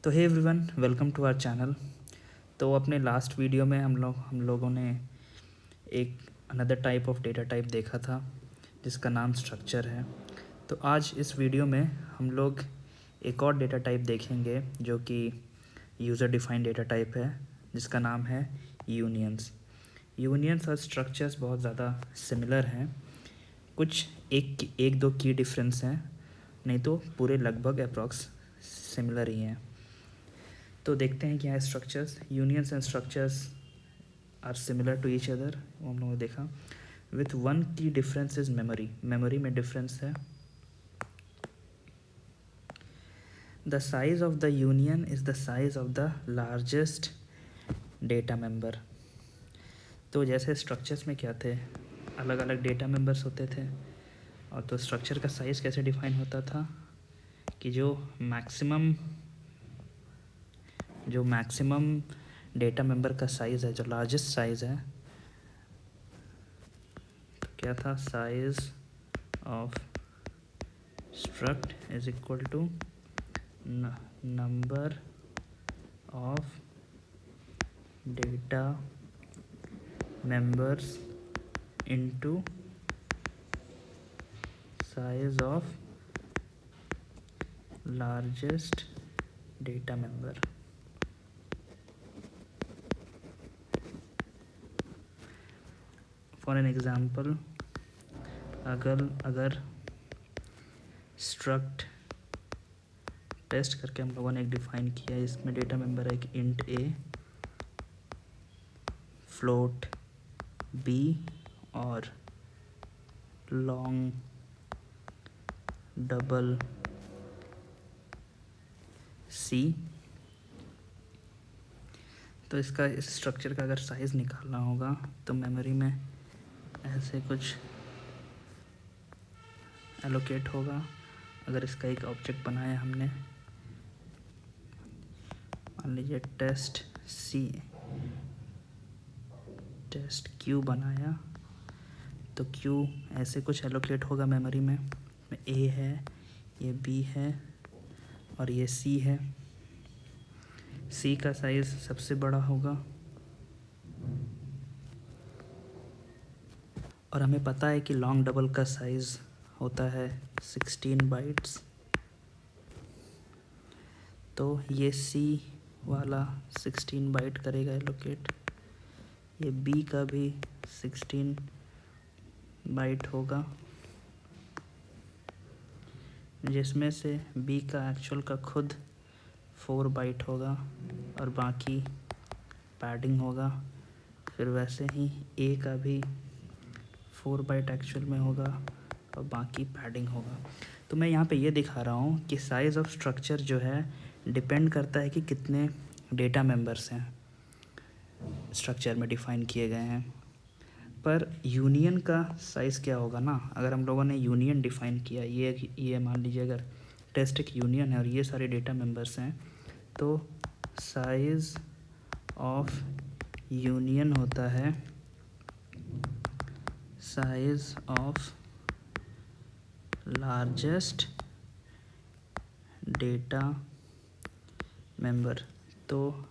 तो hey everyone, welcome to our channel. तो अपने लास्ट वीडियो में हम लोगों ने एक another type of data type देखा था जिसका नाम स्ट्रक्चर है। तो आज इस वीडियो में हम लोग एक और डेटा टाइप देखेंगे जो कि यूज़र डिफाइंड डेटा टाइप है, जिसका नाम है यूनियंस। यूनियंस और स्ट्रक्चर्स बहुत ज़्यादा सिमिलर हैं, कुछ एक दो की डिफरेंस हैं, नहीं तो पूरे लगभग अप्रॉक्स सिमिलर ही हैं। तो देखते हैं क्या है structures. Unions and structures are similar to each other, वो हम लोगों ने देखा। With one key difference is memory. Memory में डिफरेंस है। The size of the union is the size of the largest data member. तो जैसे स्ट्रक्चर्स में क्या थे, अलग अलग डेटा मेंबर्स होते थे, और तो स्ट्रक्चर का साइज कैसे डिफाइन होता था कि जो मैक्सिमम डेटा मेंबर का साइज़ है, जो लार्जेस्ट साइज़ है, तो क्या था, size of struct is equal to number of data members into size of largest data member. For an example, अगर स्ट्रक्ट टेस्ट करके हम लोगों ने एक डिफाइन किया, इसमें डेटा मेंबर है एक इंट ए, फ्लोट बी और लॉन्ग डबल सी। तो इसका, इस स्ट्रक्चर का अगर साइज़ निकालना होगा तो मेमोरी में ऐसे कुछ एलोकेट होगा। अगर इसका एक ऑब्जेक्ट बनाया हमने, मान लीजिए टेस्ट क्यू बनाया, तो क्यू ऐसे कुछ एलोकेट होगा मेमोरी में। ए है, ये बी है और ये सी है। सी का साइज़ सबसे बड़ा होगा और हमें पता है कि लॉन्ग डबल का साइज़ होता है 16 बाइट्स। तो ये सी वाला 16 बाइट करेगा एलोकेट, ये बी का भी 16 बाइट होगा, जिसमें से बी का एक्चुअल का खुद 4 बाइट होगा और बाकी पैडिंग होगा। फिर वैसे ही ए का भी 4 बाइट एक्चुअल में होगा और बाकी पैडिंग होगा। तो मैं यहाँ पे ये दिखा रहा हूँ कि साइज़ ऑफ स्ट्रक्चर जो है डिपेंड करता है कि कितने डेटा मेंबर्स हैं स्ट्रक्चर में डिफ़ाइन किए गए हैं। पर यूनियन का साइज़ क्या होगा ना, अगर हम लोगों ने यूनियन डिफ़ाइन किया, ये मान लीजिए अगर टेस्ट एक यूनियन है और ये सारे डेटा मेंबर्स हैं, तो साइज़ ऑफ यूनियन होता है size of largest data member. तो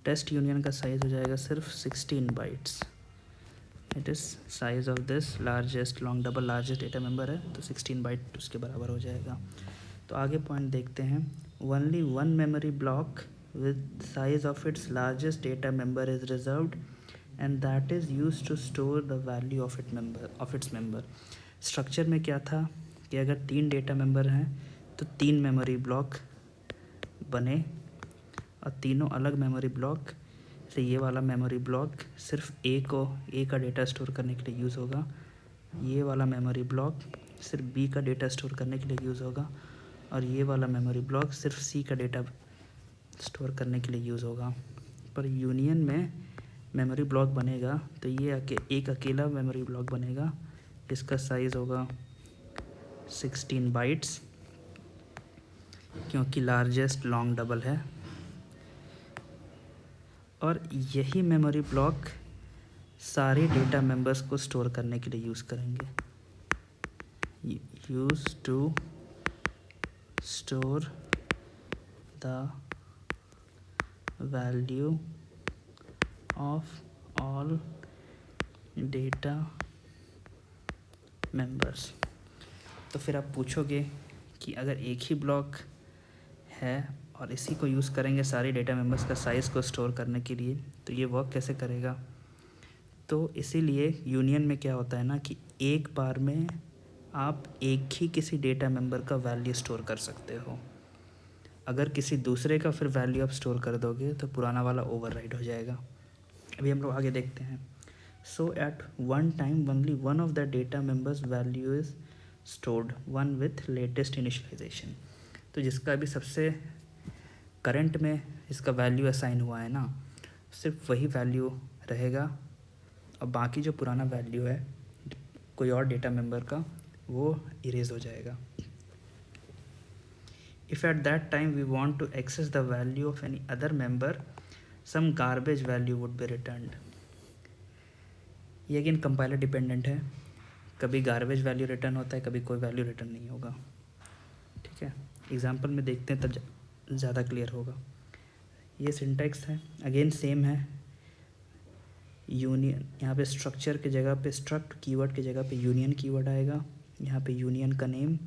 टेस्ट यूनियन का साइज़ हो जाएगा सिर्फ 16 bytes. It is size of this largest long double largest data member है, तो 16 बाइट उसके बराबर हो जाएगा। तो आगे पॉइंट देखते हैं। Only one memory block with size of its largest data member is reserved and that is use to store the value of its member. Structure में क्या था कि अगर 3 डेटा मेंबर हैं तो 3 मेमोरी ब्लॉक बने और तीनों अलग मेमोरी ब्लॉक से ये वाला मेमोरी ब्लॉक सिर्फ ए का डेटा स्टोर करने के लिए यूज़ होगा, ये वाला मेमोरी ब्लॉक सिर्फ बी का डेटा स्टोर करने के लिए यूज़ होगा और ये वाला मेमोरी ब्लॉक सिर्फ सी का डेटा स्टोर करने के लिए यूज़ होगा। पर यूनियन में मेमोरी ब्लॉक बनेगा तो ये एक अकेला मेमोरी ब्लॉक बनेगा, इसका साइज़ होगा 16 बाइट्स, क्योंकि लार्जेस्ट लॉन्ग डबल है। और यही मेमोरी ब्लॉक सारे डेटा मेंबर्स को स्टोर करने के लिए यूज़ करेंगे, use to store the value of all data members. तो फिर आप पूछोगे कि अगर एक ही ब्लॉक है और इसी को यूज़ करेंगे सारे डेटा मेंबर्स का साइज़ को स्टोर करने के लिए, तो ये वर्क कैसे करेगा। तो इसीलिए यूनियन में क्या होता है ना कि एक बार में आप एक ही किसी डेटा मेंबर का वैल्यू स्टोर कर सकते हो। अगर किसी दूसरे का फिर वैल्यू आप स्टोर कर दोगे तो पुराना वाला ओवरराइड हो जाएगा। अभी हम लोग आगे देखते हैं। So at one time only one of the data members value is stored, one with latest initialization. तो जिसका अभी सबसे करंट में इसका वैल्यू असाइन हुआ है ना, सिर्फ वही वैल्यू रहेगा और बाकी जो पुराना वैल्यू है कोई और डेटा मेंबर का वो इरेज हो जाएगा। If at that time we want to access the value of any other member, some garbage value would be returned. ये अगेन कंपाइलर डिपेंडेंट है, कभी गार्बेज वैल्यू रिटर्न होता है, कभी कोई वैल्यू रिटर्न नहीं होगा। ठीक है, एग्जांपल में देखते हैं तब ज़्यादा क्लियर होगा। ये सिंटैक्स है, अगेन सेम है। यूनियन, यहाँ पे स्ट्रक्चर की जगह पे स्ट्रक्ट कीवर्ड की जगह पे यूनियन कीवर्ड आएगा, यहाँ पे यूनियन का नेम,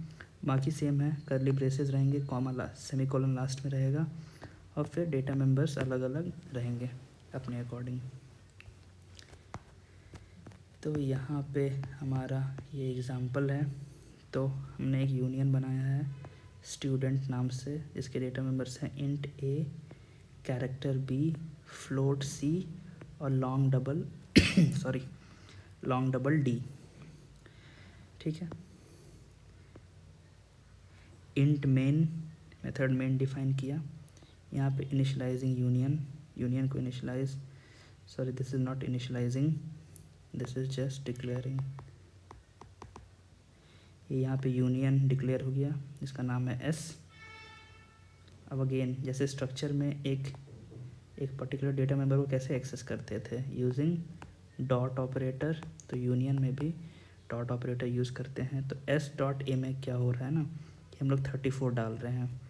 बाकी सेम है। कर्ली ब्रेसेस रहेंगे, कॉमा सेमीकोलन लास्ट में रहेगा और फिर डेटा मेंबर्स अलग अलग रहेंगे अपने अकॉर्डिंग। तो यहाँ पे हमारा ये एग्ज़ाम्पल है। तो हमने एक यूनियन बनाया है स्टूडेंट नाम से, जिसके डेटा मेंबर्स हैं int a, character b, float c और लॉन्ग डबल डी। ठीक है, int main method main define किया। यहाँ पे इनिशियलाइजिंग यूनियन को initialize, sorry this is not initializing, this is just declaring. ये यहाँ पे यूनियन डिक्लेयर हो गया जिसका नाम है एस। अब अगेन जैसे स्ट्रक्चर में एक पर्टिकुलर डेटा मेंबर को कैसे एक्सेस करते थे यूजिंग डॉट ऑपरेटर, तो यूनियन में भी डॉट ऑपरेटर यूज़ करते हैं। तो एस डॉट ए में क्या हो रहा है ना कि हम लोग 34 डाल रहे हैं,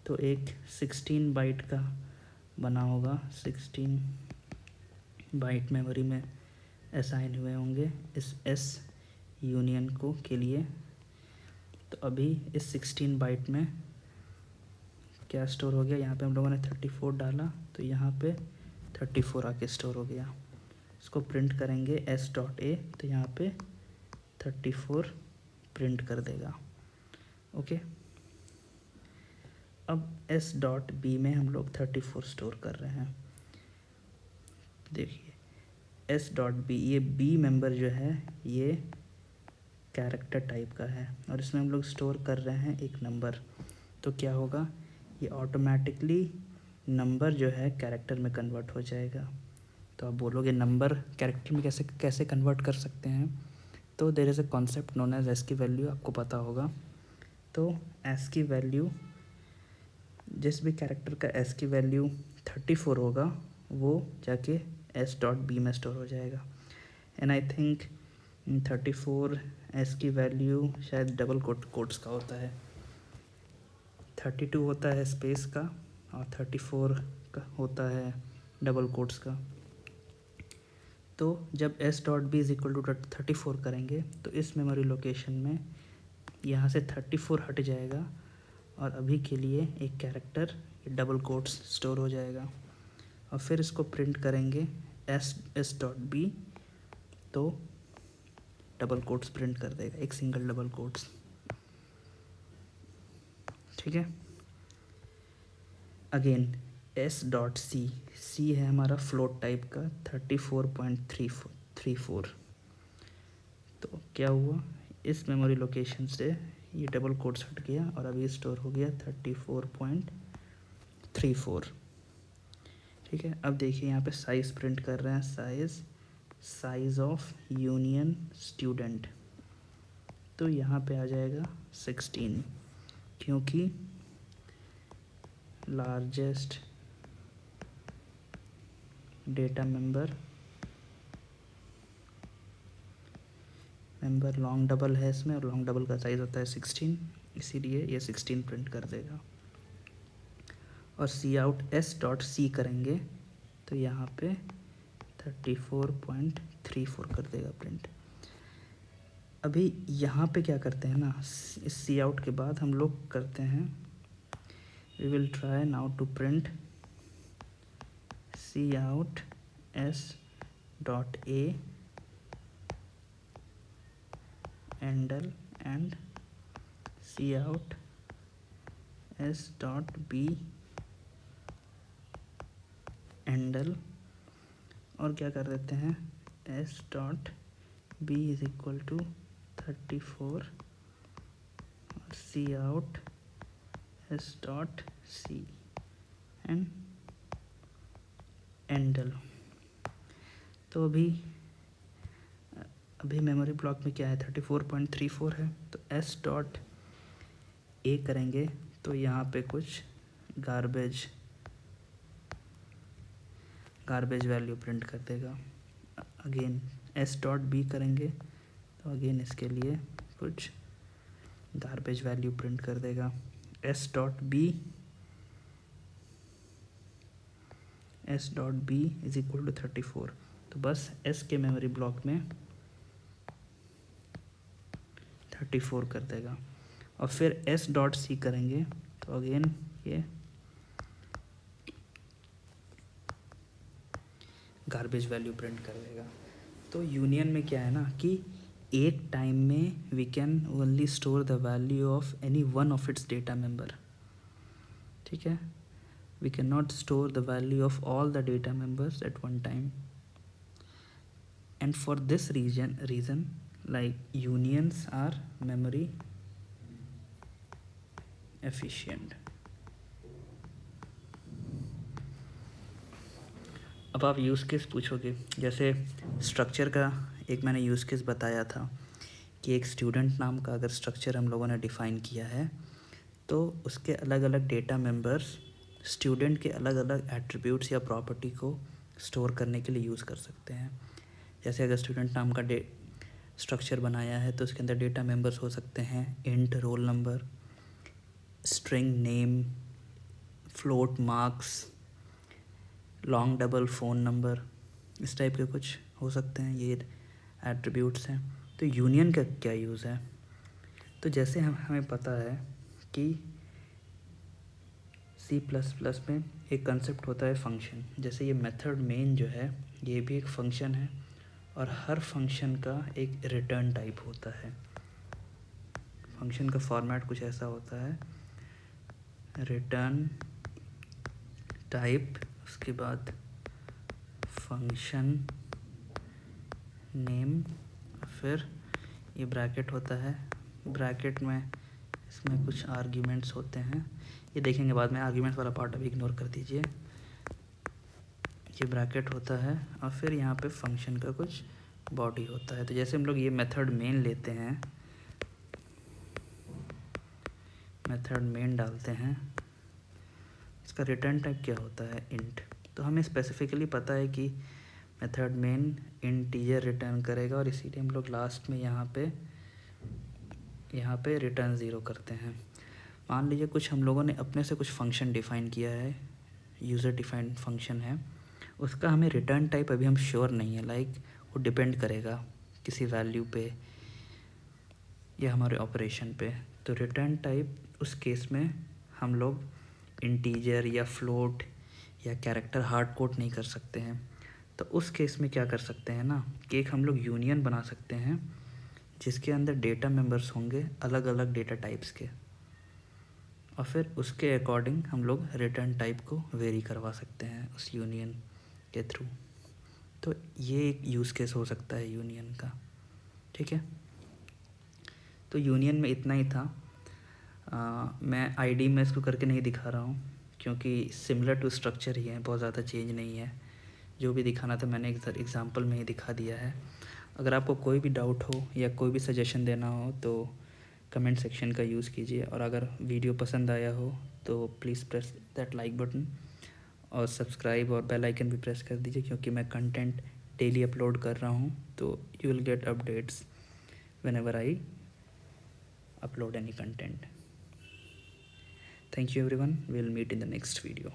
तो एक 16 बाइट का बना होगा, 16 बाइट मेमोरी में असाइन हुए होंगे इस एस यूनियन को के लिए। तो अभी इस 16 बाइट में क्या स्टोर हो गया, यहाँ पे हम लोगों ने 34 डाला तो यहाँ पे 34 आके स्टोर हो गया। इसको प्रिंट करेंगे एस डॉट ए, तो यहाँ पे 34 प्रिंट कर देगा। ओके, अब एस डॉट बी में हम लोग 34 स्टोर कर रहे हैं। देखिए एस डॉट बी, ये बी मेंबर जो है ये कैरेक्टर टाइप का है और इसमें हम लोग स्टोर कर रहे हैं एक नंबर। तो क्या होगा, ये ऑटोमेटिकली नंबर जो है कैरेक्टर में कन्वर्ट हो जाएगा। तो आप बोलोगे नंबर कैरेक्टर में कैसे कन्वर्ट कर सकते हैं, तो there is a concept known as s की वैल्यू, आपको पता होगा। तो एस की वैल्यू, जिस भी कैरेक्टर का एस की वैल्यू 34 होगा वो जाके एस डॉट बी में स्टोर हो जाएगा। एंड आई थिंक 34 एस की वैल्यू शायद डबल कोट्स का होता है, 32 होता है स्पेस का और 34 का होता है डबल कोट्स का। तो जब s dot B is equal to 34 करेंगे तो इस मेमोरी लोकेशन में यहाँ से 34 हट जाएगा और अभी के लिए एक कैरेक्टर डबल कोट्स स्टोर हो जाएगा और फिर इसको प्रिंट करेंगे एस डॉट बी, तो डबल कोट्स प्रिंट कर देगा, एक सिंगल डबल कोट्स। ठीक है, अगेन एस डॉट सी है हमारा फ्लोट टाइप का 34.34। तो क्या हुआ, इस मेमोरी लोकेशन से ये डबल कोट्स हट गया और अभी स्टोर हो गया 34.34। ठीक है, अब देखिए यहाँ पे साइज़ प्रिंट कर रहे हैं, साइज़ ऑफ यूनियन स्टूडेंट, तो यहाँ पे आ जाएगा 16, क्योंकि largest data member long double है इसमें और लॉन्ग डबल का साइज़ होता है 16, इसीलिए ये 16 प्रिंट कर देगा। और सी आउट एस डॉट सी करेंगे तो यहाँ पे 34.34 कर देगा प्रिंट। अभी यहाँ पे क्या करते हैं ना, इस सी आउट के बाद हम लोग करते हैं, we will try now to print cout S dot A endl and cout S dot B endl, और क्या कर देते हैं S dot B is equal to 34 और cout S dot C and endl. तो अभी memory block में क्या है 34.34 है, तो एस डॉट ए करेंगे तो यहाँ पे कुछ गार्बेज वैल्यू प्रिंट कर देगा। अगेन एस डॉट बी करेंगे तो अगेन इसके लिए कुछ गार्बेज वैल्यू प्रिंट कर देगा। S dot B is equal to 34, तो बस एस के मेमोरी ब्लॉक में 34 कर देगा। और फिर एस डॉट सी करेंगे तो अगेन ये गार्बेज वैल्यू प्रिंट कर देगा। तो यूनियन में क्या है ना कि एक टाइम में we can only store the value of any one of its data member, ठीक है। We can not store the value of all the data members at one time, and for this reason like unions are memory efficient। अब आप use case पूछोगे, जैसे structure का एक मैंने use case बताया था कि एक स्टूडेंट नाम का अगर स्ट्रक्चर हम लोगों ने डिफ़ाइन किया है तो उसके अलग अलग डेटा मेंबर्स स्टूडेंट के अलग अलग एट्रीब्यूट्स या प्रॉपर्टी को स्टोर करने के लिए यूज़ कर सकते हैं। जैसे अगर स्टूडेंट नाम का स्ट्रक्चर बनाया है तो उसके अंदर डेटा मेंबर्स हो सकते हैं int roll number, string name, float marks, long double phone number, इस टाइप के कुछ हो सकते हैं, ये एट्रीब्यूट्स हैं। तो यूनियन का क्या यूज़ है, तो जैसे हमें पता है कि C++ में एक कंसेप्ट होता है फंक्शन, जैसे ये मेथड मेन जो है ये भी एक फंक्शन है और हर फंक्शन का एक रिटर्न टाइप होता है। फंक्शन का फॉर्मेट कुछ ऐसा होता है, रिटर्न टाइप, उसके बाद फंक्शन नेम, फिर ये ब्रैकेट होता है, ब्रैकेट में इसमें कुछ आर्ग्यूमेंट्स होते हैं, ये देखेंगे बाद में, आर्ग्यूमेंट्स वाला पार्ट अभी इग्नोर कर दीजिए। ये ब्रैकेट होता है और फिर यहाँ पे फंक्शन का कुछ बॉडी होता है। तो जैसे हम लोग ये मेथड मेन लेते हैं, मेथड मेन डालते हैं, इसका रिटर्न टाइप क्या होता है इंट। तो हमें स्पेसिफिकली पता है कि मेथड मेन इंटीजर रिटर्न करेगा और इसीलिए हम लोग लास्ट में यहाँ पे रिटर्न 0 करते हैं। मान लीजिए कुछ हम लोगों ने अपने से कुछ फंक्शन डिफ़ाइन किया है, यूज़र डिफाइंड फंक्शन है, उसका हमें रिटर्न टाइप अभी हम श्योर नहीं है, लाइक वो डिपेंड करेगा किसी वैल्यू पे या हमारे ऑपरेशन पे। तो रिटर्न टाइप उस केस में हम लोग इंटीजर या फ्लोट या कैरेक्टर हार्ड कोड नहीं कर सकते हैं। तो उस केस में क्या कर सकते हैं ना कि एक हम लोग यूनियन बना सकते हैं जिसके अंदर डेटा मेंबर्स होंगे अलग अलग डेटा टाइप्स के, और फिर उसके अकॉर्डिंग हम लोग रिटर्न टाइप को वेरी करवा सकते हैं उस यूनियन के थ्रू। तो ये एक यूज़ केस हो सकता है यूनियन का, ठीक है। तो यूनियन में इतना ही था। मैं आईडी में इसको करके नहीं दिखा रहा हूँ क्योंकि सिमिलर टू स्ट्रक्चर ही है, बहुत ज़्यादा चेंज नहीं है। जो भी दिखाना था मैंने एग्जांपल में ही दिखा दिया है। अगर आपको कोई भी डाउट हो या कोई भी सजेशन देना हो तो कमेंट सेक्शन का यूज़ कीजिए, और अगर वीडियो पसंद आया हो तो please press that like button और सब्सक्राइब और बेल आइकन भी प्रेस कर दीजिए, क्योंकि मैं कंटेंट डेली अपलोड कर रहा हूँ, तो you will get updates whenever I upload any content. Thank you everyone. We'll meet in the next video.